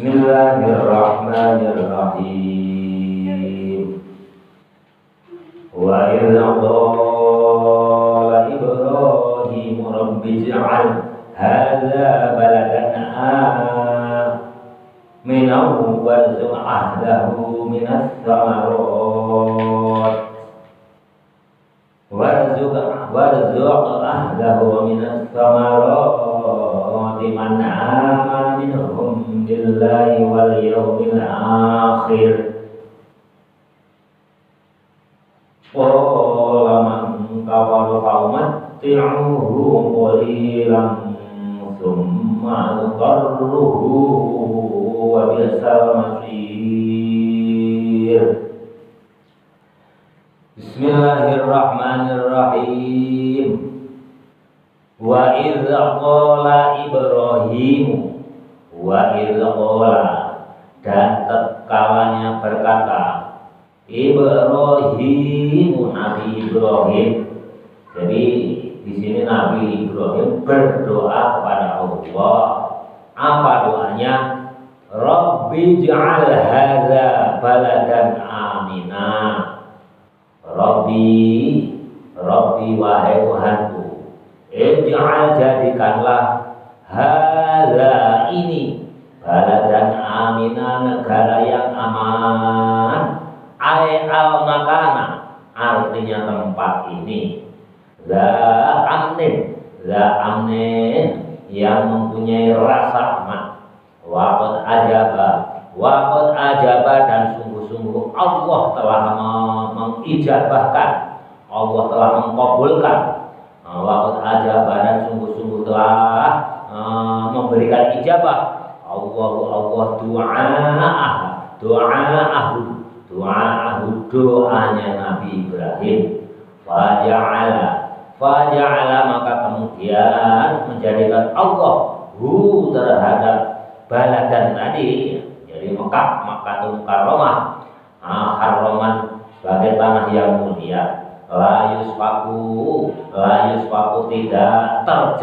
Bismillahirrahmanirrahim. Wa idza qala Ibrahim rabbi ij'al hadza baladan aminan warzuq ahlahu minas samarat warzuq ahlahu minas samarat man amana minhum billahi wal yawmil akhir. Qala man kafara fa'umatti'uhu qalilan thumma nudarruhu wa bi'sal masir. Bismillahirrahmanirrahim. Wa idza qala Ibrahim, wa idza qala, dan tatkalanya berkata Ibrahim, Nabi Ibrahim. Jadi di sini Nabi Ibrahim berdoa kepada Allah. Apa doanya? Rabbi ij'al hadza baladan amina. Rabbi wahai Tuhanku, ij'al jadikanlah hadza ini baladan amina, negara yang aman. Ai al makana, artinya tempat ini. Za amnin, yang mempunyai rasa aman. Waqad ajaba, dan sungguh-sungguh Allah telah mengijabahkan, Allah telah mengkabulkan. Waqad ajaba, dan sungguh-sungguh telah memberikan ijabah Allah doanya Nabi Ibrahim. Faja'ala, maka kemudian menjadikan Allah terhadap baladan tadi, jadi Makkah Mukarramah, Harraman, sebagai tanah yang mulia. La yusfaku, tidak akan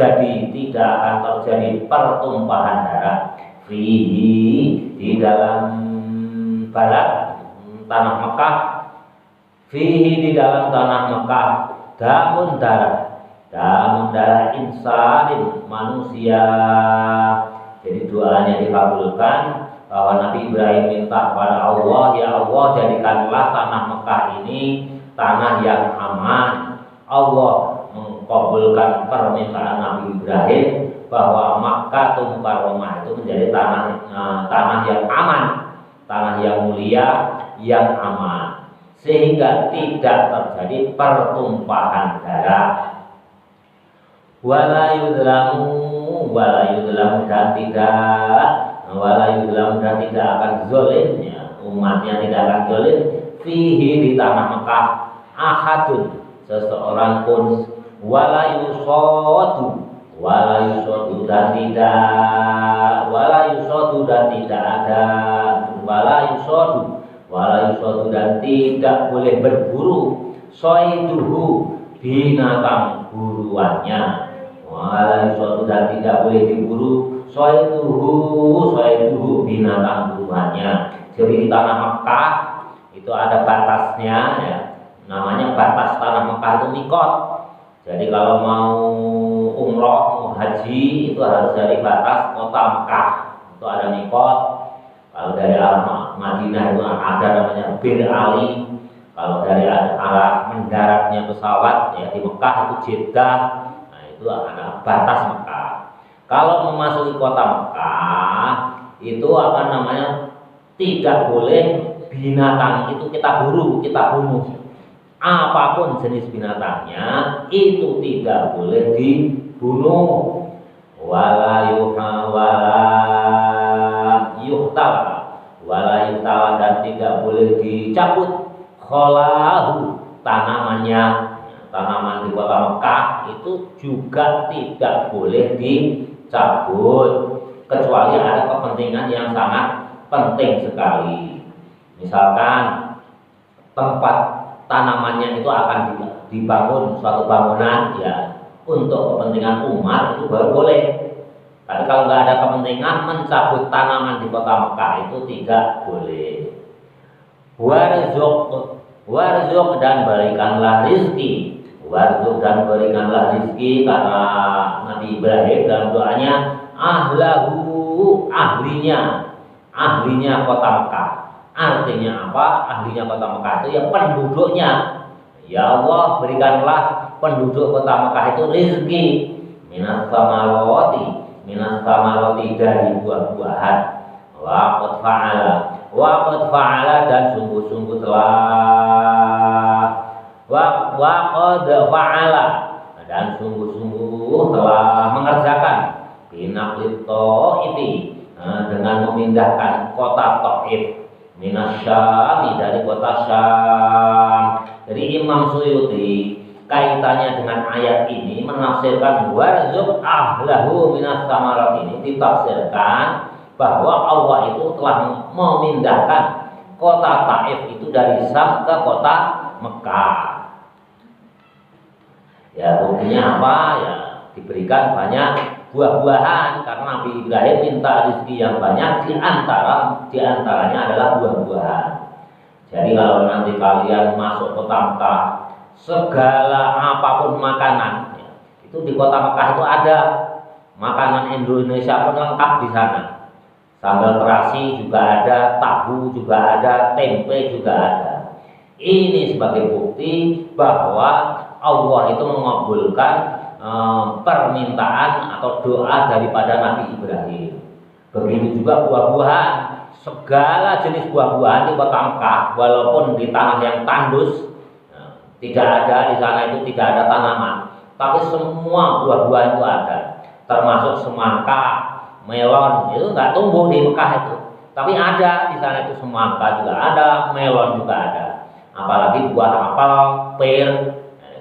terjadi pertumpahan darah. Fihi, di dalam balad tanah Mekah. Fihi, di dalam tanah Mekah. Damun darah insanin, manusia. Jadi doanya dikabulkan, bahwa Nabi Ibrahim minta kepada Allah, ya Allah, jadikanlah tanah Mekah ini tanah yang aman. Allah mengkabulkan permintaan Nabi Ibrahim bahwa Makkah Mukarramah itu menjadi tanah yang aman, tanah yang mulia, yang aman, sehingga tidak terjadi pertumpahan darah. Wala yudlamu, dan tidak akan zalim, umatnya tidak akan zalim. Fihi, di tanah Mekah, ahadun, seseorang pun. Wala yusadu, dan tidak boleh berburu. Soiduhu, binatang buruannya. Wala yusadu, dan tidak boleh diburu. Soiduhu, binatang buruannya. Jadi di tanah Mekah itu ada batasnya, ya. Namanya batas tanah Mekah itu mikot. Jadi kalau mau umroh, mau haji, itu harus dari batas kota Mekah. Itu ada mikot. Kalau dari arah Madinah itu ada namanya Bir Ali. Kalau dari arah mendaratnya pesawat, ya, di Mekah itu Jeddah. Nah, itu ada batas Mekah. Kalau memasuki kota Mekah, itu apa namanya, tidak boleh binatang itu kita buru, kita bunuh. Apapun jenis binatangnya itu tidak boleh dibunuh. Wala yuhtala, dan tidak boleh dicabut. Kholahu, tanaman di kota Mekah itu juga tidak boleh dicabut, kecuali ada kepentingan yang sangat penting sekali. Misalkan tempat tanamannya itu akan dibangun suatu bangunan, ya, untuk kepentingan umat, itu baru boleh. Tapi kalau nggak ada kepentingan mencabut tanaman di kota Mekah itu tidak boleh. Warzuk dan berikanlah rizki. Warzuk dan berikanlah rizki karena Nabi Ibrahim dalam doanya ahlahu, ahlinya kota Mekah. Artinya apa? Ahlinya kota Mekah itu ya penduduknya. Ya Allah, berikanlah penduduk kota Mekah itu rizki minas samaroti dari buah-buahan. Waqad fa'ala dan sungguh-sungguh telah waqad fa'ala dan sungguh-sungguh telah mengerjakan binaqlit Ta'ifi dengan memindahkan kota Taif minas Syam dari kota Syam. Jadi Imam Suyuti kaitannya dengan ayat ini menafsirkan warzuk ahlahu minas samarat ini ditafsirkan bahwa Allah itu telah memindahkan kota Taif itu dari Syam ke kota Mekah. Ya buktinya apa? Ya diberikan banyak buah-buahan karena Nabi Ibrahim minta rezeki yang banyak, diantaranya adalah buah-buahan. Jadi kalau nanti kalian masuk kota Mekah, segala apapun makanan ya, itu di kota Mekah itu ada. Makanan Indonesia pun lengkap di sana. Sambal terasi juga ada, tahu juga ada, tempe juga ada. Ini sebagai bukti bahwa Allah itu mengabulkan permintaan atau doa daripada Nabi Ibrahim. Begitu juga buah-buahan, segala jenis buah-buahan di kota Mekah, walaupun di tanah yang tandus, tidak ada di sana itu tidak ada tanaman, tapi semua buah-buahan itu ada, termasuk semangka, melon itu nggak tumbuh di Mekah itu, tapi ada di sana itu semangka juga ada, melon juga ada, apalagi buah apel, pir,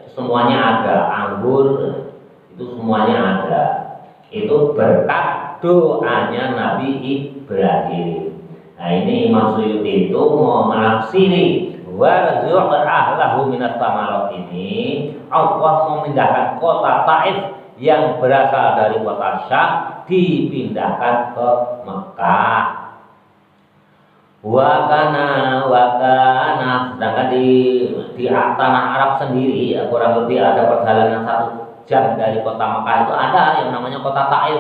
itu semuanya ada, anggur itu semuanya ada. Itu berkat doanya Nabi Ibrahim. Nah ini Imam Suyuti itu mau menafsiri warzuq ahlahu minas samarat ini, Allah memindahkan kota Taif yang berasal dari kota Syam dipindahkan ke Mekah. Wakana sedangkan di tanah Arab sendiri ya, kurang lebih ada perjalanan 1 jam dari kota Mekah itu ada yang namanya kota Taif.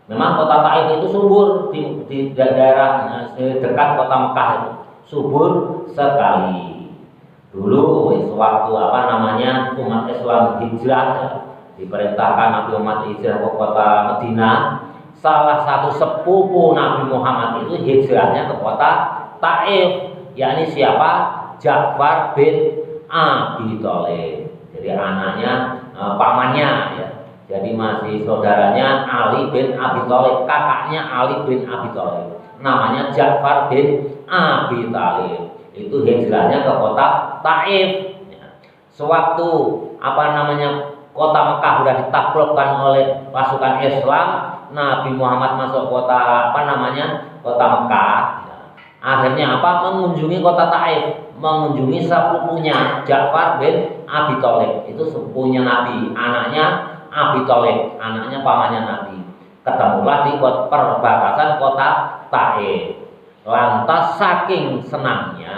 Memang kota Taif itu subur di daerah dekat kota Mekah itu subur sekali. Dulu sewaktu umat Islam hijrah diperintahkan Nabi Muhammad hijrah ke kota Madinah, salah satu sepupu Nabi Muhammad itu hijrahnya ke kota Taif, yakni siapa? Ja'far bin Abi Thalib. Jadi anaknya pamannya ya. Jadi masih saudaranya Ali bin Abi Thalib, kakaknya Ali bin Abi Thalib. Namanya Ja'far bin Abi Thalib. Itu hijrahnya ke kota Taif. Ya. Sewaktu kota Mekah sudah ditaklukkan oleh pasukan Islam, Nabi Muhammad masuk kota kota Mekah. Ya. Akhirnya mengunjungi kota Taif, mengunjungi sepupunya Ja'far bin Abi Thalib. Itu sepupunya Nabi, anaknya Abi Thalib, anaknya pamannya Nabi. Ketemulah di perbatasan kota Taif. Lantas saking senangnya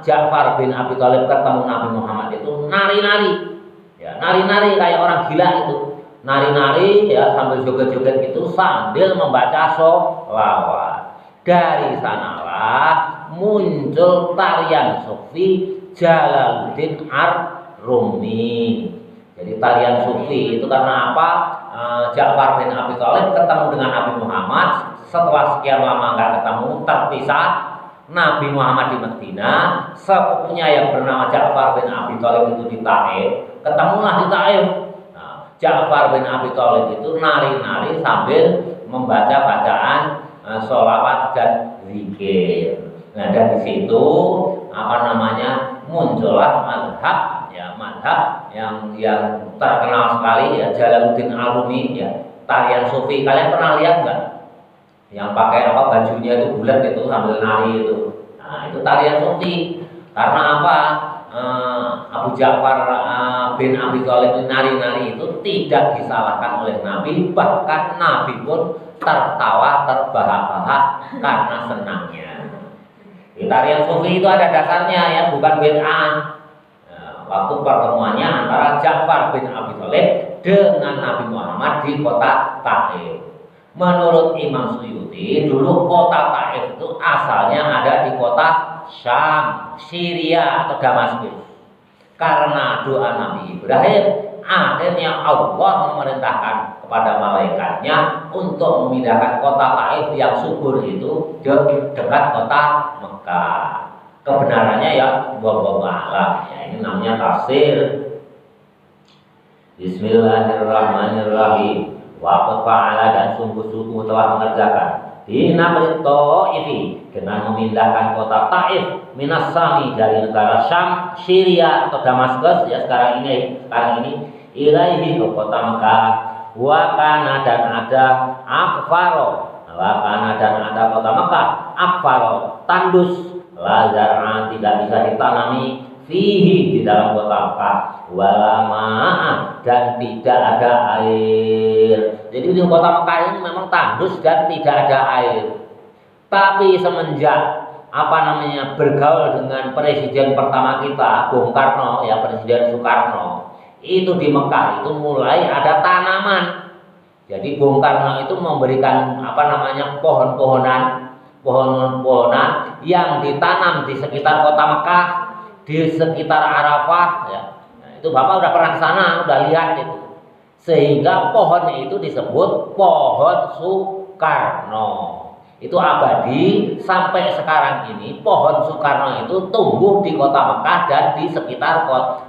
Ja'far bin Abi Thalib ketemu Nabi Muhammad itu nari-nari. Ya, nari-nari kayak orang gila itu. Nari-nari ya sambil joget-joget itu sambil membaca sholawat. Dari sanalah muncul tarian sufi Jalaluddin Ar-Rumi. Jadi tarian sufi itu karena apa? Ja'far bin Abi Thalib ketemu dengan Nabi Muhammad setelah sekian lama nggak ketemu, terpisah. Nabi Muhammad di Madinah, sepupunya yang bernama Ja'far bin Abi Thalib itu di Taif, ketemulah di Taif. Ja'far bin Abi Thalib itu nari-nari sambil membaca bacaan sholawat dan zikir. Nah dari situ muncullah madhab yang terkenal sekali ya, Jalaluddin Ar-Rumi ya, tarian sufi. Kalian pernah lihat nggak? Yang pakai bajunya itu bulat itu sambil nari itu. Nah itu tarian sufi. Karena Abu Ja'far bin Abi Thalib nari-nari itu tidak disalahkan oleh Nabi, bahkan Nabi pun tertawa terbahak-bahak karena senangnya. Tarian sufi itu ada dasarnya ya, bukan bid'ah. Waktu pertemuannya antara Ja'far bin Abi Thalib dengan Nabi Muhammad di kota Taif. Menurut Imam Suyuti, dulu kota Taif itu asalnya ada di kota Syam, Syria atau Damaskus. Karena doa Nabi Ibrahim, akhirnya Allah memerintahkan kepada malaikatnya untuk memindahkan kota Taif yang subur itu dekat kota Mekah. Kebenarannya ya wallahu a'lam. Ya, ini namanya tafsir. Bismillahirrahmanirrahim. Wa fa'ala dan sungguh-sungguh telah mengerjakan binamrit Ta'ifi dengan memindahkan kota Taif minas Sami dari negara Syam, Syria atau Damaskus ya sekarang ini ilaihi ke kota Mekah. Wa kana dan ada akfaro, wa kana dan ada kota Mekah akfaro tandus lazar'an tidak bisa ditanami fihi di dalam kota Mekah walama dan tidak ada air. Jadi di kota Mekah ini memang tandus dan tidak ada air. Tapi semenjak bergaul dengan presiden pertama kita Bung Karno ya, Presiden Soekarno, itu di Mekah itu mulai ada tanaman. Jadi Bung Karno itu memberikan pohon-pohonan yang ditanam di sekitar kota Mekah, di sekitar Arafah ya. Nah, itu Bapak udah pernah ke sana, udah lihat itu. Sehingga pohon itu disebut pohon Soekarno. Itu abadi sampai sekarang ini. Pohon Soekarno itu tumbuh di kota Mekah dan di sekitar kota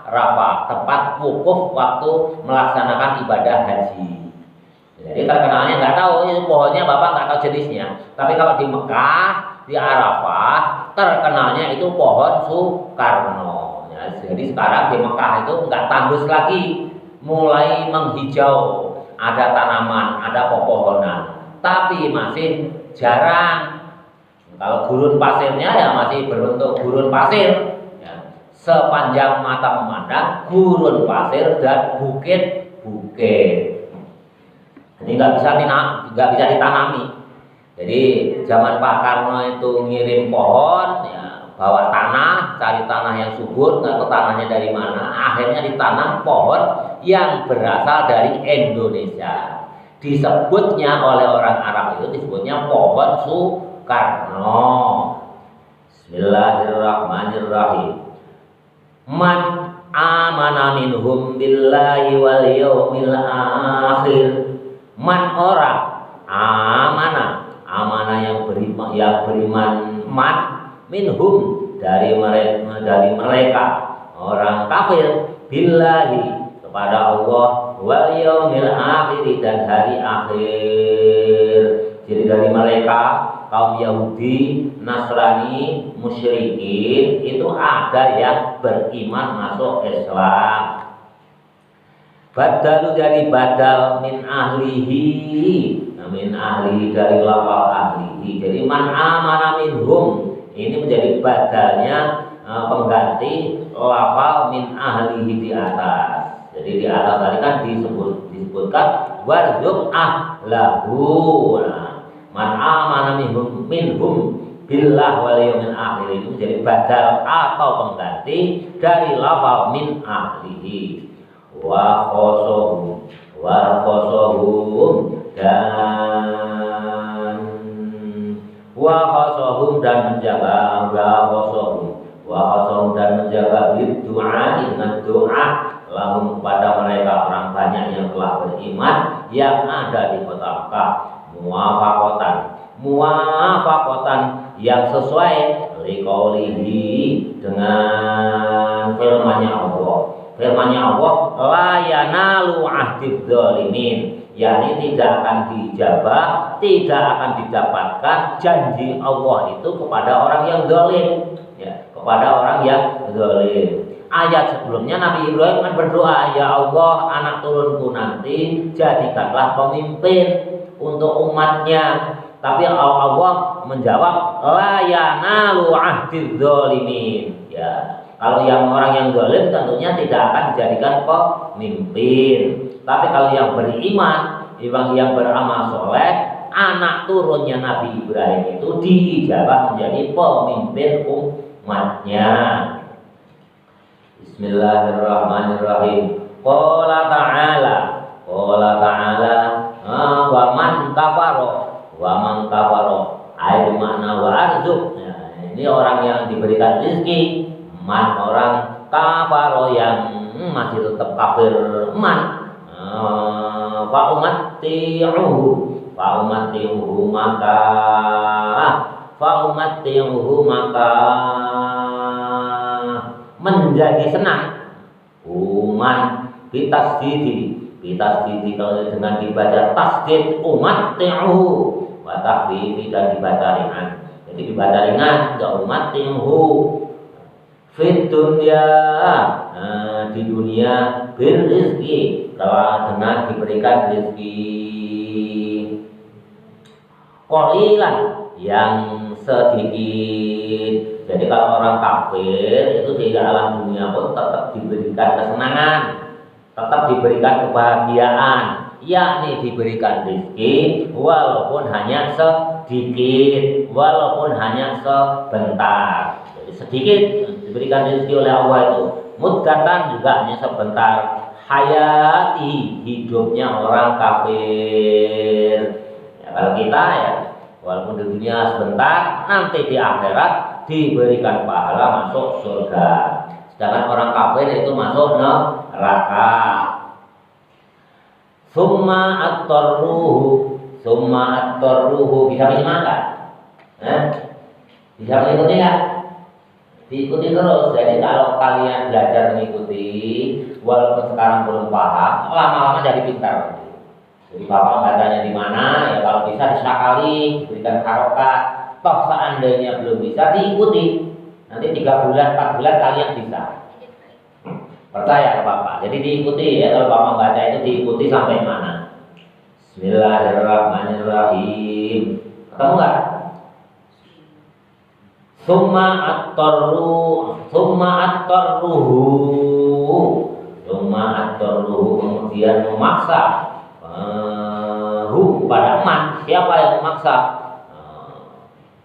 Arafah, tempat wukuf waktu melaksanakan ibadah haji. Jadi terkenalnya nggak tahu itu pohonnya, Bapak nggak tahu jenisnya. Tapi kalau di Mekah, di Arafah, terkenalnya itu pohon Soekarno. Ya, jadi sekarang di Mekah itu nggak tandus lagi, mulai menghijau, ada tanaman, ada pepohonan, tapi masih jarang. Kalau gurun pasirnya ya masih berbentuk gurun pasir. Ya, sepanjang mata memandang gurun pasir dan bukit-bukit. Ini nggak bisa ditanami. Jadi zaman Pak Karno itu ngirim pohon, ya, bawa tanah, cari tanah yang subur, nggak tahu tanahnya dari mana. Akhirnya ditanam pohon yang berasal dari Indonesia. Disebutnya oleh orang Arab itu disebutnya pohon Soekarno. Bismillahirrahmanirrahim. Man amana minhum billahi wal yaumil akhir. Man orang amanah yang beriman man minhum dari mereka orang kafir billahi kepada Allah wal yaumil akhir dan hari akhir. Jadi dari mereka kaum Yahudi, Nasrani, musyrikin itu ada yang beriman masuk Islam. Badalu dari badal min ahlihi, min ahli dari lafal ahlihi. Jadi man amana minhum ini menjadi badalnya pengganti lafal min ahlihi di atas. Jadi di atas tadi kan disebutkan warzuq ahlahu. Nah, man amana minhum billah wal yaumil akhir itu menjadi badal atau pengganti dari lafal min ahlihi. Wa khosohum dan menjaga doa dengan doa lahum kepada mereka orang banyak yang telah beriman yang ada di kota Mekah muwafaqatan yang sesuai liqaulihi dengan firman-Nya Allah la yanalu ahdid dzalimin, yakni tidak akan dijabah, tidak akan didapatkan janji Allah itu kepada orang yang zalim, ya, kepada orang yang zalim. Ayat sebelumnya Nabi Ibrahim kan berdoa, ya Allah anak turunku nanti jadikanlah pemimpin untuk umatnya. Tapi Allah menjawab la yanalu ahdiz zalimin. Ya, kalau yang orang yang zalim tentunya tidak akan dijadikan pemimpin. Tapi kalau yang beriman, yang beramal soleh, anak turunnya Nabi Ibrahim itu diijabah menjadi pemimpin umatnya. Bismillahirrahmanirrahim. Qala ta'ala wa man kafaro ay makna wa arzuk. Nah, ini orang yang diberikan rezeki, man orang kafaro yang masih tetap kafir, man fa umatti'uhu maka menjadi senang uman bitasdidi kalau dengan dibaca tasdid umatti'uhu wa tahfifi dan dibaca ringan. Jadi dibaca ringan enggak umatti'uhu fit dunya di dunia bil rizki kalau dengan diberikan rezeki qalilan yang sedikit. Jadi kalau orang kafir itu di alam dunia pun tetap diberikan kesenangan, tetap diberikan kebahagiaan, yakni diberikan rezeki walaupun hanya sedikit, walaupun hanya sebentar. Jadi sedikit diberikan rezeki oleh Allah itu, muddatan juga hanya sebentar. Hayati hidupnya orang kafir. Ya, kalau kita ya walaupun di dunia sebentar, nanti di akhirat diberikan pahala masuk surga. Sedangkan orang kafir itu masuk neraka. Summa at-tarruhu bisa menyemangat. Bisa mengikuti ya? Diikuti terus. Jadi kalau kalian belajar mengikuti, walaupun sekarang belum paham, lama-lama jadi pintar. Jadi bapak bacanya di mana? Ya kalau bisa disakali, diberikan harokat. Toh seandainya belum bisa diikuti. Nanti 3 bulan, 4 bulan kalian bisa. Percaya ke bapak. Jadi diikuti ya, kalau bapak baca itu diikuti sampai mana? Bismillahirrahmanirrahim. Ketemu nggak? Summa at-tarruhu kemudian memaksa pada man. Siapa yang memaksa?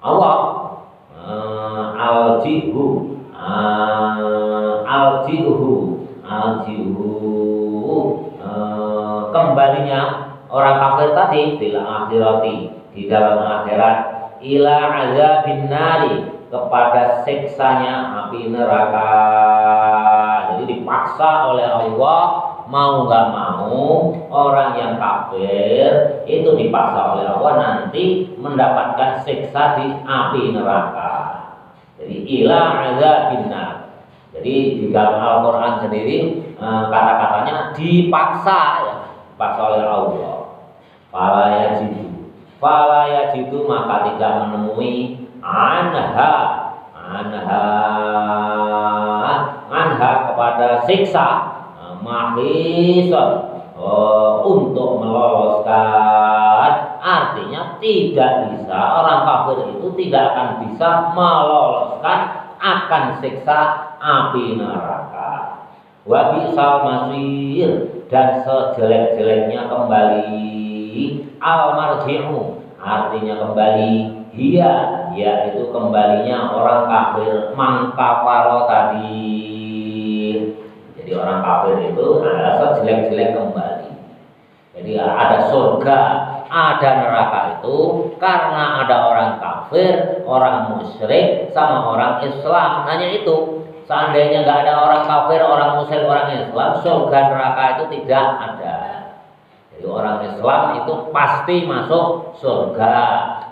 Allah. Kembalinya orang kafir tadi bil akhirati di dalam akhirat ila azabin nari kepada siksanya api neraka. Jadi dipaksa oleh Allah, mau nggak mau orang yang kafir itu dipaksa oleh Allah nanti mendapatkan siksa di api neraka. Jadi ila azabin nar. Jadi di dalam Al-Quran sendiri kata-katanya dipaksa ya, dipaksa oleh Allah. Fala yajidu maka tidak menemui anha kepada siksa mahison untuk meloloskan. Artinya tidak bisa, orang kafir itu tidak akan bisa meloloskan akan siksa api neraka. Wa bi'sal masir dan sejelek-jeleknya kembali. Al marji'u artinya kembali, dia yaitu kembalinya orang kafir man kafaro tadi. Jadi orang kafir itu adalah sejelek-jelek kembali. Jadi ada surga, ada neraka itu karena ada orang kafir, orang musyrik, sama orang Islam. Hanya itu. Seandainya nggak ada orang kafir, orang musyrik, orang Islam, surga neraka itu tidak ada. Jadi orang Islam itu pasti masuk surga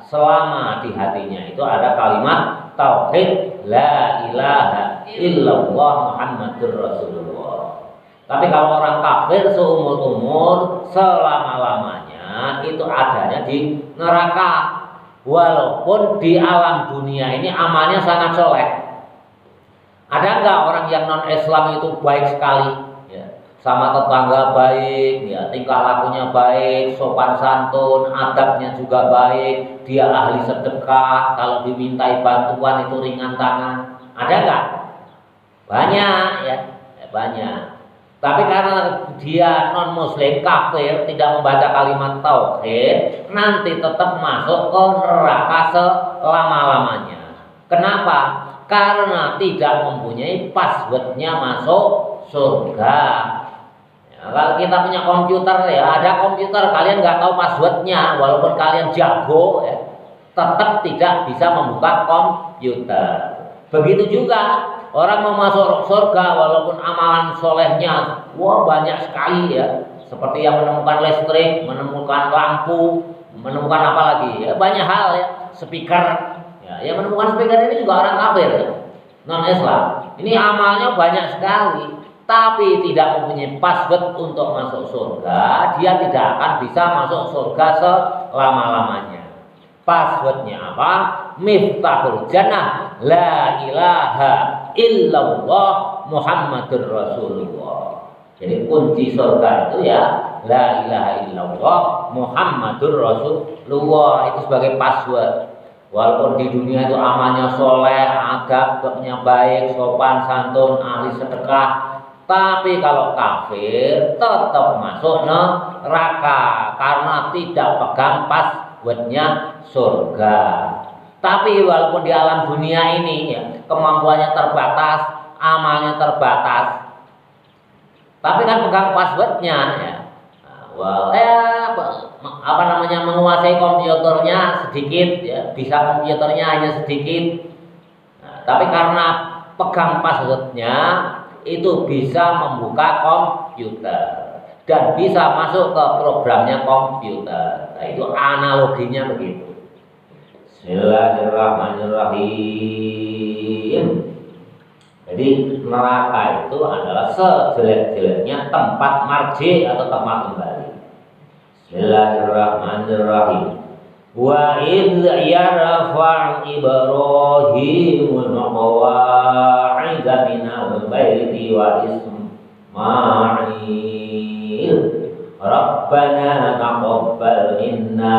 selama di hatinya itu ada kalimat tauhid la ilaha illallah Muhammadur Rasulullah. Tapi kalau orang kafir seumur-umur selama-lamanya itu adanya di neraka. Walaupun di alam dunia ini amalnya sangat soleh. Ada nggak orang yang non-Islam itu baik sekali? Ya. sama tetangga baik, ya tingkah lakunya baik, sopan santun, adabnya juga baik, dia ahli sedekah, kalau dimintai bantuan itu ringan tangan. Ada nggak? Banyak ya, banyak. Tapi karena dia non muslim, kafir, tidak membaca kalimat tauhid, nanti tetap masuk ke neraka selama-lamanya. Kenapa? Karena tidak mempunyai passwordnya masuk surga. Kalau kita punya komputer ya, ada komputer kalian nggak tahu passwordnya, walaupun kalian jago ya, tetap tidak bisa membuka komputer. Begitu juga orang mau masuk surga, walaupun amalan solehnya wah banyak sekali ya, seperti yang menemukan listrik, menemukan lampu, menemukan apa lagi ya, banyak hal ya, speaker ya, yang menemukan speaker ini juga orang kafir ya, non Islam. Ini amalnya banyak sekali, tapi tidak mempunyai password untuk masuk surga, dia tidak akan bisa masuk surga selama-lamanya. Passwordnya apa? Miftahul jannah la ilaha illallah Muhammadur Rasulullah. Jadi kunci surga itu ya la ilaha illallah Muhammadur Rasulullah, itu sebagai password. Walaupun di dunia itu amalnya soleh, adabnya baik, sopan santun, ahli sedekah, tapi kalau kafir tetap masuk neraka karena tidak pegang passwordnya surga. Tapi walaupun di alam dunia ini ya, kemampuannya terbatas, amalnya terbatas, tapi kan pegang passwordnya ya. Menguasai komputernya sedikit ya, bisa komputernya hanya sedikit. Tapi karena pegang passwordnya itu bisa membuka komputer dan bisa masuk ke programnya komputer. Nah, itu analoginya begitu. Bismillahirrahmanirrahim. Jadi neraka itu adalah sejelek-jeleknya tempat marji atau tempat kembali. Bismillahirrahmanirrahim. Wa idh yarfa'u Ibrahimul qawa'ida minal baiti wa Ismail Rabbana taqabbal minna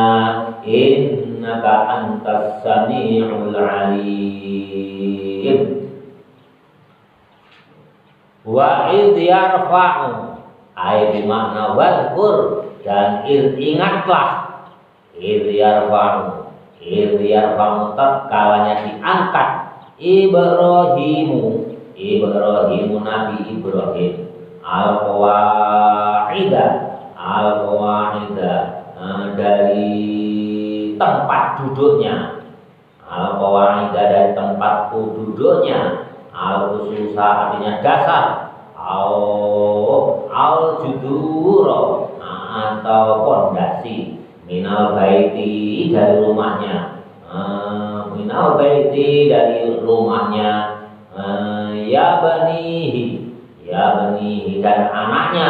innaka antas sami'ul alim. Wa idh yarfa'u ay bimakna wadhkur, dan ingatlah idh yarfa'u kalanya diangkat Ibrahimu Nabi Ibrahim al-qawa'ida dari tempat duduknya, al-qawa'ida dari tempat duduknya, al-khususa artinya dasar, al-juduro atau pondasi, minal baiti dari rumahnya, ya banihi dan anaknya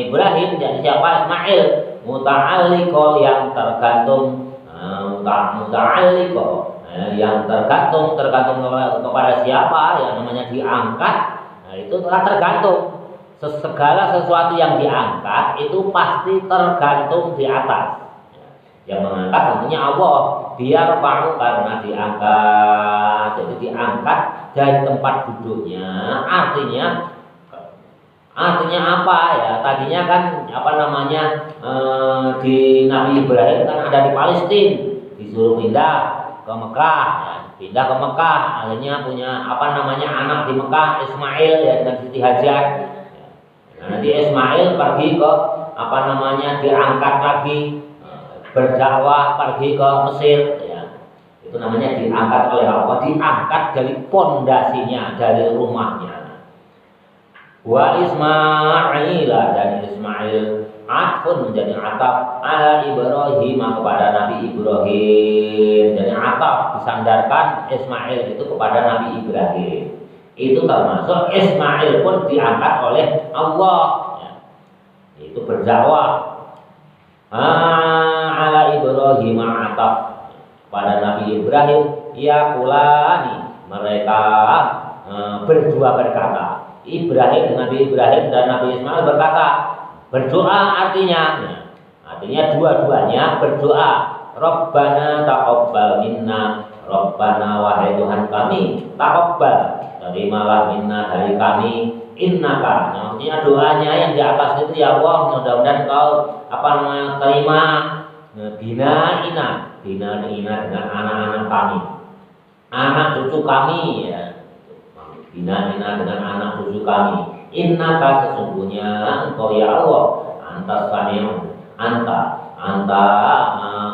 Ibrahim, dan siapa? Ismail. Muta'alliqo yang tergantung, yang tergantung kepada siapa yang namanya diangkat. Nah, itu telah tergantung. Segala sesuatu yang diangkat itu pasti tergantung di atas. Yang mengangkat tentunya Allah. Biar paru karena diangkat, jadi diangkat dari tempat duduknya. Artinya apa ya? Tadinya kan di Nabi Ibrahim kan ada di Palestina, disuruh pindah ke Mekah, akhirnya punya anak di Mekah, Ismail ya, dengan Siti Hajar. Nah, nanti Ismail pergi ke diangkat lagi, berdakwah pergi ke Mesir ya. Itu namanya diangkat oleh Allah, diangkat dari pondasinya, dari rumahnya. Wa Ismail, dan Ismail atfun menjadi ataf ala Ibrahim kepada Nabi Ibrahim. Jadi ataf disandarkan Ismail itu kepada Nabi Ibrahim. Itu termasuk Ismail pun diangkat oleh Allah ya. Itu berdakwah ala Ibrahim ataf pada Nabi Ibrahim, ya kulani, mereka berdua berkata. Nabi Ibrahim dan Nabi Ismail berkata, berdoa artinya dua-duanya berdoa, Rabbana taqabbal minna, Rabbana wahai Tuhan kami, taqabbal, terimalah minna dari kami, innaka, maksudnya doanya yang di atas itu, ya Allah mudah-mudahan kau terima bina ina dengan anak-anak kami, anak cucu kami, ya. Bina dengan anak cucu kami. Innaka, sesungguhnya engkau ya Allah, anta sami'un,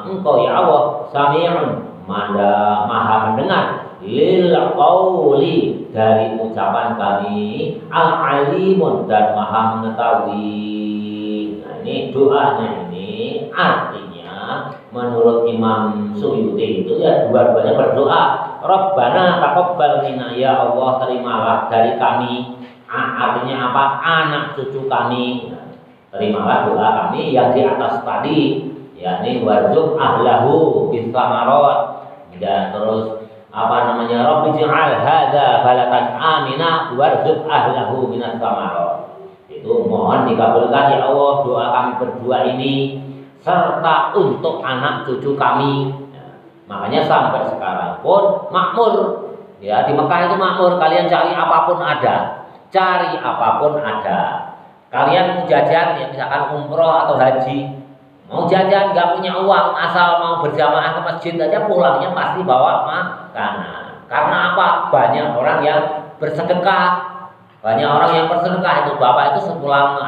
engkau ya Allah sami'un, maha mendengar, lil qauli, dari ucapan kami, al alimun, dan maha mengetahui. Nah, ini doanya ini artinya menurut Imam Suyuti itu ya dua-duanya berdoa, Rabbana taqabbal minna, ya Allah terimalah dari kami, artinya apa, anak cucu kami, terimalah doa kami yang di atas tadi, yakni warzuq ahlahu bis samarat, dan terus Rabbi ij'al hadza baladan amina warzuq ahlahu minas samarat. Itu mohon dikabulkan ya Allah doa kami berdua ini serta untuk anak cucu kami. Makanya sampai sekarang pun makmur, ya, di Mekah itu makmur, kalian cari apapun ada, kalian mau jajan, ya misalkan umroh atau haji, mau jajan nggak punya uang, asal mau berjamaah ke masjid aja, pulangnya pasti bawa makanan. Karena apa? Banyak orang yang bersedekah, itu bapak itu sepulang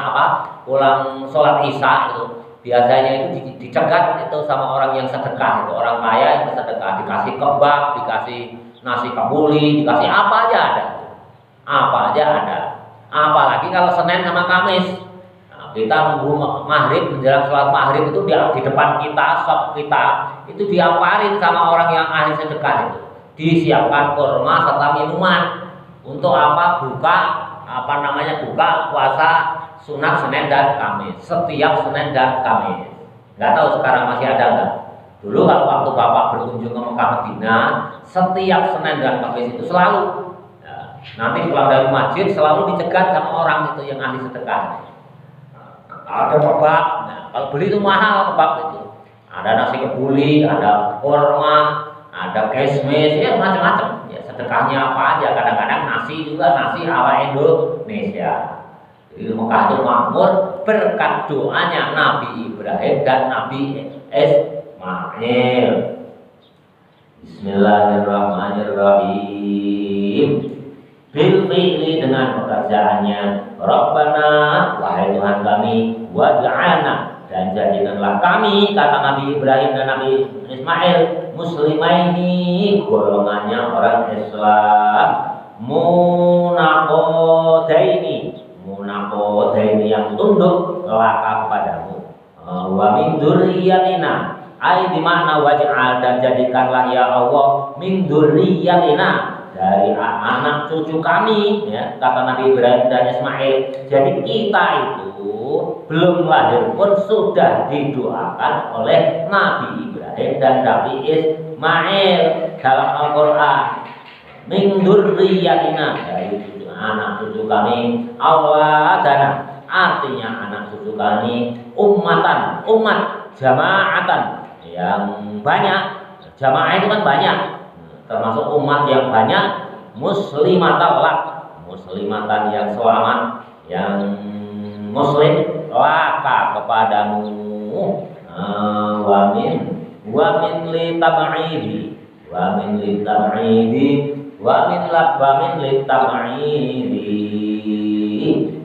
pulang sholat isya itu biasanya itu dicegat itu sama orang yang sedekah, itu orang kaya yang sedekah, dikasih kebab, dikasih nasi kebuli, dikasih apa aja ada. Apalagi kalau Senin sama Kamis, kita nunggu maghrib, menjelang sholat maghrib itu di depan kita, shop kita itu diaparin sama orang yang ahli sedekah itu, disiapkan kurma serta minuman untuk buka puasa sunat Senin dan Kamis, setiap Senin dan Kamis. Nggak tahu sekarang masih ada nggak? Dulu kalau waktu bapak berkunjung ke Mekah Madinah, setiap Senin dan Kamis itu selalu, nanti pulang dari masjid selalu dicegat sama orang itu yang ahli sedekah. Ada kebab, kalau beli itu mahal kebab itu. Ada nasi kebuli, ada kurma, ada kismis, ya macam-macam. Ya sedekahnya apa aja. Kadang-kadang nasi juga, nasi ala Indonesia. Jadi Mekah itu makmur berkat doanya Nabi Ibrahim dan Nabi Ismail. Bismillahirrahmanirrahim. Bil fi'li, dengan pekerjaannya, Rabbana wahai Tuhan kami, waj'alna, dan jadikanlah kami, kata Nabi Ibrahim dan Nabi Ismail, muslimaini, golongannya orang Islam, munakodaini yang tunduk laka kepadamu, wa min dzurriyyatina, ai di makna waj'al, dan jadikanlah ya Allah min dzurriyyatina, dari anak cucu kami, ya, kata Nabi Ibrahim dan Ismail. Jadi kita itu belum lahir pun sudah didoakan oleh Nabi Ibrahim dan Nabi Ismail dalam Al-Quran. Min dzurriyyatina, dari anak cucu kami, auladana, artinya anak cucu kami, umat, jamaatan, yang banyak. Jamaah itu kan banyak, termasuk umat yang banyak, muslimatan yang selamat, yang muslim, laka kepadamu, wamin litab'idi,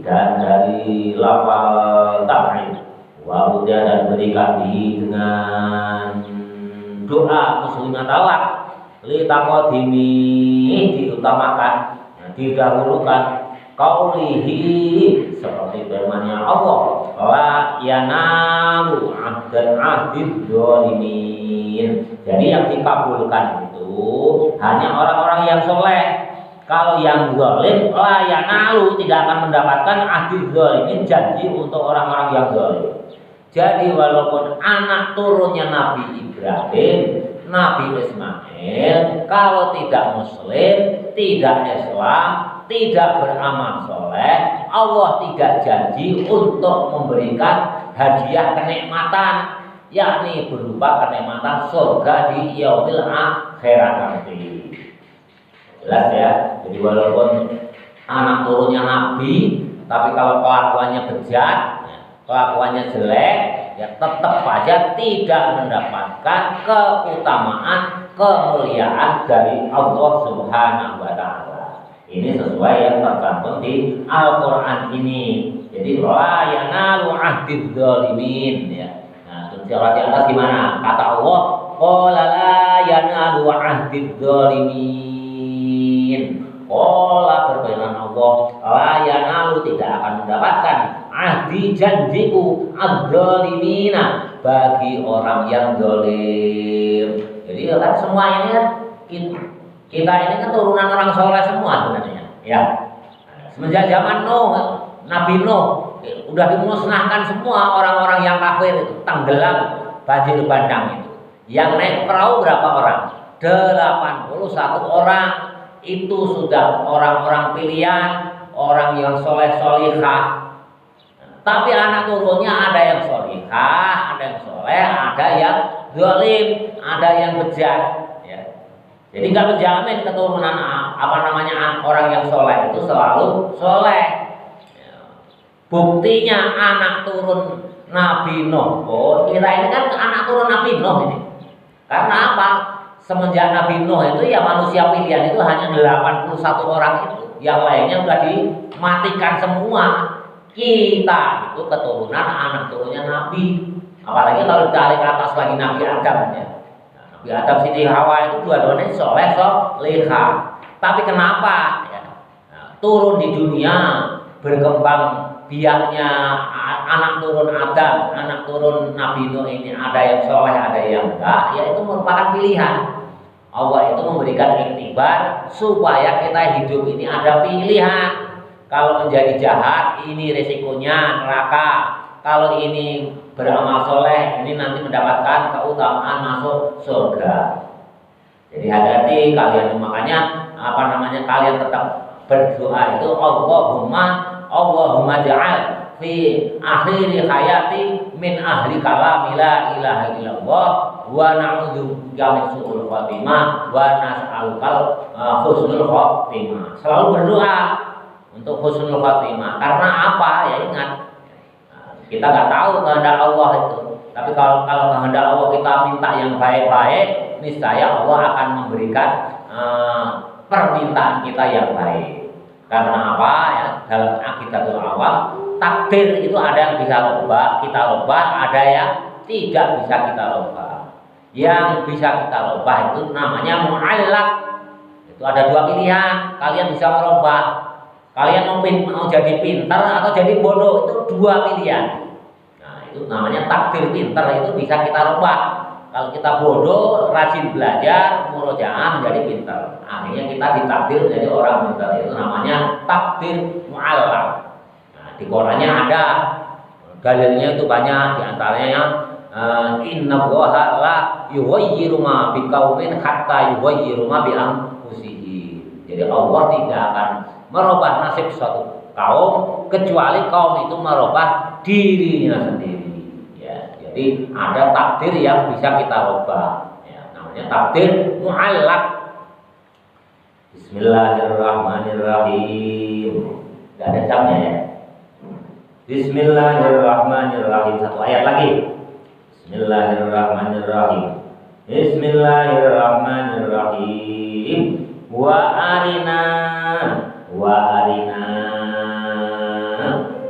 dan dari lafal tab'id, wa'udah, dan berikan dengan doa muslimat lak, litaqadimi, diutamakan, didahulukan, qaulihi, seperti firman-Nya Allah, la yanalu ahdan ahdid dzalimin. Jadi yang dikabulkan itu hanya orang-orang yang soleh. Kalau yang zalim, la yanalu, tidak akan mendapatkan ahdid dzalimin, janji untuk orang-orang yang zalim. Jadi walaupun anak turunnya Nabi Ibrahim Nabi Ismail kalau tidak Muslim, tidak Islam, tidak beramal soleh, Allah tidak janji untuk memberikan hadiah kenikmatan, yakni berupa kenikmatan surga di yaumil akhirat nanti. Jelas ya. Jadi walaupun anak turunnya Nabi, tapi kalau kelakuannya bejat, kelakuannya jelek, ya tetap saja tidak mendapatkan keutamaan, kemuliaan dari Allah Subhanahu wa taala. Ini sesuai yang tercantum di Al-Qur'an ini. Jadi la yanalu ahdidz zalimin ya. Nah, surat di atas gimana? Kata Allah, qala la yanalu ahdidz zalimin. Qala berfirman Allah, la yanalu tidak akan mendapatkan ahdi janjiku adz-zalimina bagi orang yang zalim. Jadi kan semua ini kan kita ini kan turunan orang soleh semua sebenarnya. Ya. Semenjak zaman Nuh, Nabi Nuh udah dimusnahkan semua orang-orang yang kafir itu, tenggelam banjir bandang itu. Yang naik perahu berapa orang? 81 orang. Itu sudah orang-orang pilihan, orang yang soleh-solihah. Tapi anak turunnya ada yang solihah, ada yang soleh, ada yang zalim, ada yang bejat. Ya. Jadi nggak menjamin keturunan orang yang soleh itu selalu soleh. Ya. Buktinya anak turun Nabi Nuh. Oh, kita ini kan anak turun Nabi Nuh ini. Karena apa? Semenjak Nabi Nuh itu ya manusia pilihan itu hanya 81 orang itu. Yang lainnya sudah dimatikan semua. Kita itu keturunan anak turunnya Nabi. Apalagi kalau ditarik ke atas lagi Nabi Adam ya. Nabi Adam, Siti Hawa itu dua-duanya soleh solehah. Tapi kenapa ya? Turun di dunia berkembang biaknya anak turun Adam, anak turun Nabi Nuh ini ada yang soleh, ada yang enggak, ya itu merupakan pilihan. Allah itu memberikan iktibar supaya kita hidup ini ada pilihan. Kalau menjadi jahat, ini resikonya neraka. Kalau ini beramal soleh, ini nanti mendapatkan keutamaan masuk surga. Jadi hati-hati kalian, makanya kalian tetap berdoa itu Allahumma ja'al fi akhiri hayati min ahli kalami la ilaha illallah wa na'udzubika min su'ul khatimah wa nas'alukal husnul khatimah. Selalu berdoa untuk husnul khatimah. Karena apa? Ya ingat, kita nggak tahu kehendak Allah itu. Tapi kalau kehendak Allah kita minta yang baik-baik, niscaya Allah akan memberikan permintaan kita yang baik. Karena apa ya? Dalam akidatul awam, takdir itu ada yang bisa kita rubah, ada yang tidak bisa kita rubah. Yang bisa kita rubah itu namanya mu'allaq. Itu ada dua pilihan, kalian bisa merubah. Kalian mau jadi pintar atau jadi bodoh, itu dua pilihan. Nah, itu namanya takdir pintar, itu bisa kita rubah. Kalau kita bodoh, rajin belajar, murojaah menjadi pintar. Akhirnya kita ditakdir menjadi orang pintar. Itu namanya takdir mu'allaq. Nah, di Qur'annya ada dalilnya itu banyak. Di antaranya inna Allaha la yughayyiru ma biqaumin hatta yughayyiru ma bi anfusihim. Jadi Allah tidak akan merubah nasib suatu kaum kecuali kaum itu merubah dirinya sendiri. Jadi ada takdir yang bisa kita rubah, ya, namanya takdir mu'allaq. Bismillahirrahmanirrahim. Gak ada jamnya ya. Bismillahirrahmanirrahim. Satu ayat lagi. Bismillahirrahmanirrahim. Bismillahirrahmanirrahim. Wa arina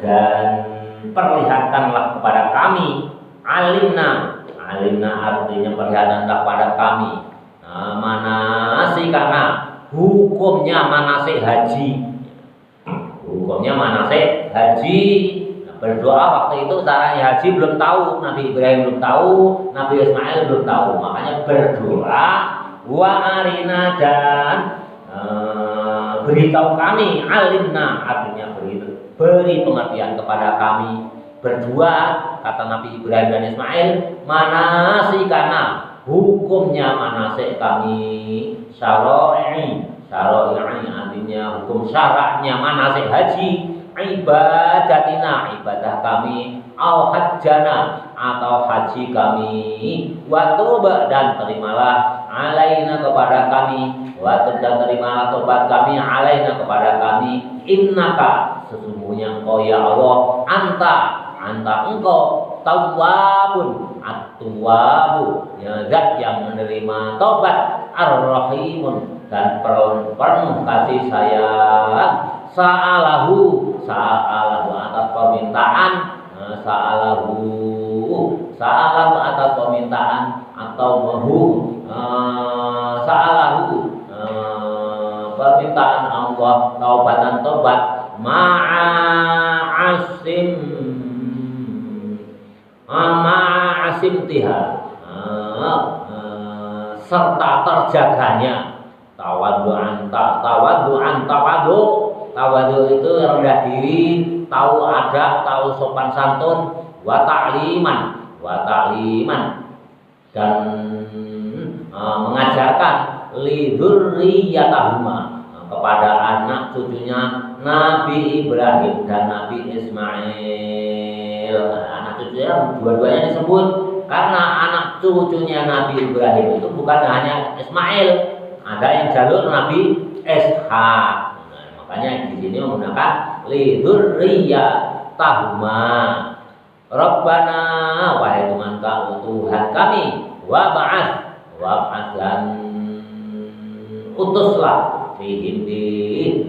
dan perlihatkanlah kepada kami. Alimna artinya perlihatkanlah pada kami manasik, karena hukumnya manasik haji. Berdoa waktu itu caranya haji belum tahu, Nabi Ibrahim belum tahu, Nabi Ismail belum tahu, makanya berdoa wa arina dan beritahu kami. Alimna artinya beri pengertian kepada kami. Berdua, kata Nabi Ibrahim dan Ismail, manasikana, hukumnya manasik kami, syara'i artinya hukum syaraknya manasik haji, ibadatina ibadah kami, au hajjana atau haji kami, wa tuba dan terimalah alaina kepada kami, wa dan terimalah tobat kami alaina kepada kami, innaka sesungguhnya engkau ya Allah, anta engkau tawwabun at-tawwabu ya zat yang menerima tobat, ar-rahimun dan penuh kasih sayang, sa'alahu atas permintaan, sa'alahu atas permintaan atau permintaan Allah taubatan tobat ma'asim tiha serta terjaganya tawadu itu rendah diri, tahu adab, tahu sopan santun, wa ta'liman dan mengajarkan lidzurriyatahuma kepada anak cucunya Nabi Ibrahim dan Nabi Ismail. Anak cucunya dua-duanya disebut karena anak cucunya Nabi Ibrahim itu bukan hanya Ismail, ada yang jalur Nabi Ishak. Makanya di sini menggunakan lidzurriyatahuma. Rabbana wahai Tuhan kami, wab'ats dan utuslah fihim di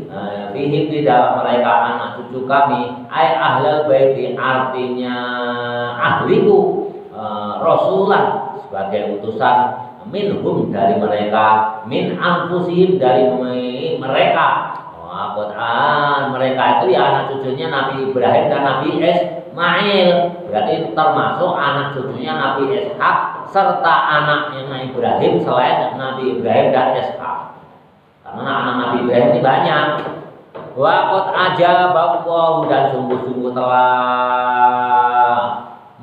dalam mereka anak cucu kami, ay ahlal baiti artinya ahliku, rasulan sebagai utusan, minhum dari mereka, min anfusihim dari mereka. Quran mereka itu ya anak cucunya Nabi Ibrahim dan Nabi Ismail, berarti termasuk anak cucunya Nabi Ishak serta anaknya Nabi Ibrahim selain Nabi Ibrahim dan Ishak, karena anak Nabi Ibrahim ini banyak. Waqad ajaballahu dan sungguh-sungguh telah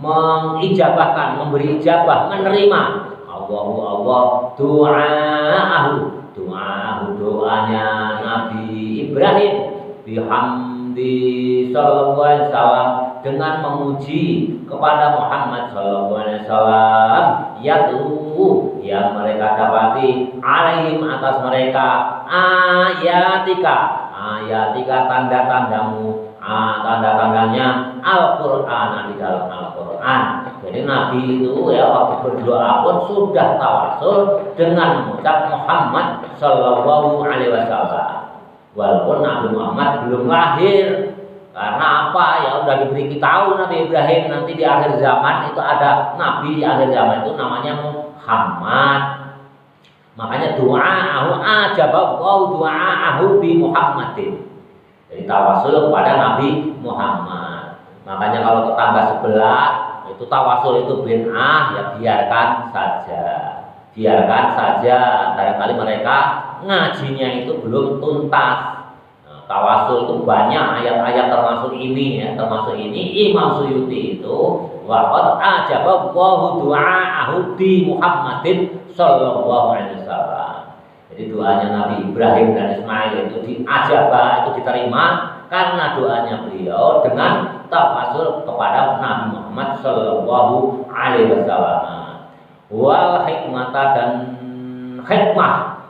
mengijabahkan, memberi ijabah, menerima Allah doanya Nabi Ibrahim bihamdi sallallahu alaihi wasallam dengan memuji kepada Muhammad sallallahu alaihi wasallam, yatlu yang mereka dapati alaihim atas mereka ayatika tanda-tandanya Al-Qur'an di dalam Al-Qur'an. Jadi Nabi itu ya waktu berdoa pun sudah tawasul dengan mengucap Muhammad sallallahu alaihi wasallam. Walaupun Nabi Muhammad belum lahir, karena apa? Ya udah diberi tahu Nabi Ibrahim nanti di akhir zaman itu ada Nabi di akhir zaman itu namanya Muhammad. Makanya doa'ahu bi Muhammadin. Jadi tawasul kepada Nabi Muhammad. Makanya kalau tetangga sebelah itu tawasul itu bid'ah, ya biarkan saja. Barangkali mereka ngajinya itu belum tuntas. Tawasul itu banyak ayat-ayat termasuk ini Imam Suyuti itu waqad ajaballahu du'aahu bi Muhammadin sallallahu alaihi wasallam. Jadi doanya Nabi Ibrahim dan Ismail itu diajabah, itu diterima karena doanya beliau dengan tawasul kepada Nabi Muhammad sallallahu alaihi wasallam. Wal hikmata dan hikmah,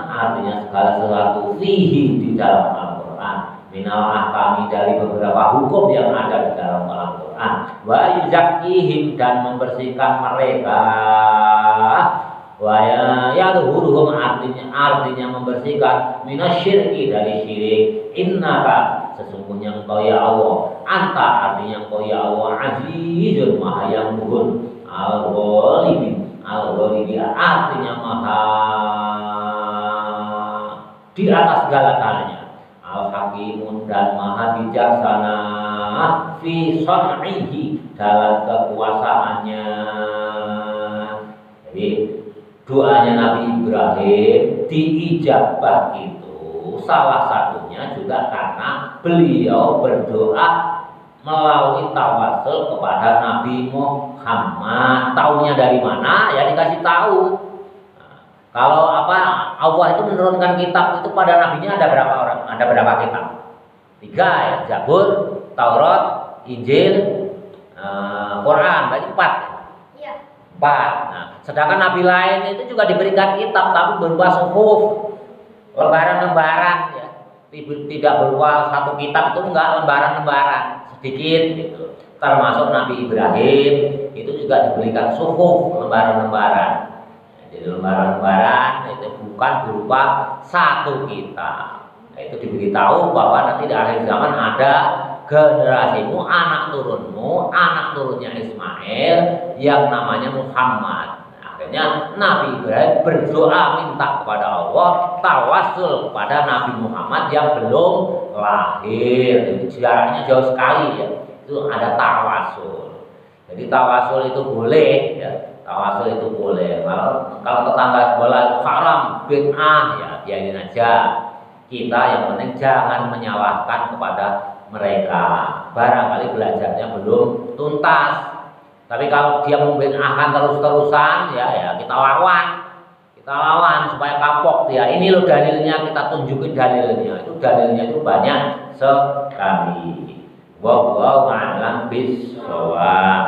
artinya segala sesuatu fihi di dalam Al-Qur'an, minal ahkami dari beberapa hukum yang ada di dalam Al-Qur'an, wa yuzakkihim dan membersihkan mereka, wa yadhuruhum artinya membersihkan minasyirki dari syirik, innaka sesungguhnya engkau ya Allah, anta artinya engkau ya Allah, azizun maha yang muhun, al-ghalibi artinya maha di atas segala-galanya, al-hakimun dan maha bijaksana, fi sun'ihi dalam kekuasaannya. Jadi doanya Nabi Ibrahim diijabah itu salah satunya juga karena beliau berdoa melalui tawasul kepada Nabi Muhammad. Taunya dari mana? Ya dikasih tahu. Kalau Allah itu menurunkan kitab itu pada nabinya ada berapa orang? Ada berapa kitab? 3 ya, Zabur, Taurat, Injil, Quran, berarti 4. Iya. 4. Nah, sedangkan nabi lain itu juga diberikan kitab tapi berupa suhuf, lembaran-lembaran ya. Tidak berupa satu kitab, itu enggak, lembaran-lembaran sedikit gitu. Termasuk Nabi Ibrahim itu juga diberikan suhuf, lembaran-lembaran. Jadi lembaran-lembaran itu bukan berupa satu kitab. Nah, itu diberitahu bahwa nanti di akhir zaman ada generasimu, anak turunmu, anak turunnya Ismail yang namanya Muhammad. Nah, akhirnya Nabi Ibrahim berdoa minta kepada Allah, tawasul kepada Nabi Muhammad yang belum lahir. Itu jaraknya jauh sekali ya. Itu ada tawasul. Jadi tawasul itu boleh ya. Tawasul itu boleh. Kalau tetangga sebelah itu haram, bid'ah ya biarin aja. Kita yang penting jangan menyalahkan kepada mereka. Barangkali belajarnya belum tuntas. Tapi kalau dia membid'ahkan terus-terusan ya kita lawan. Kita lawan supaya kapok dia. Ini loh dalilnya, kita tunjukin dalilnya. Itu dalilnya itu banyak sekali. Wallahu a'lam bishawab.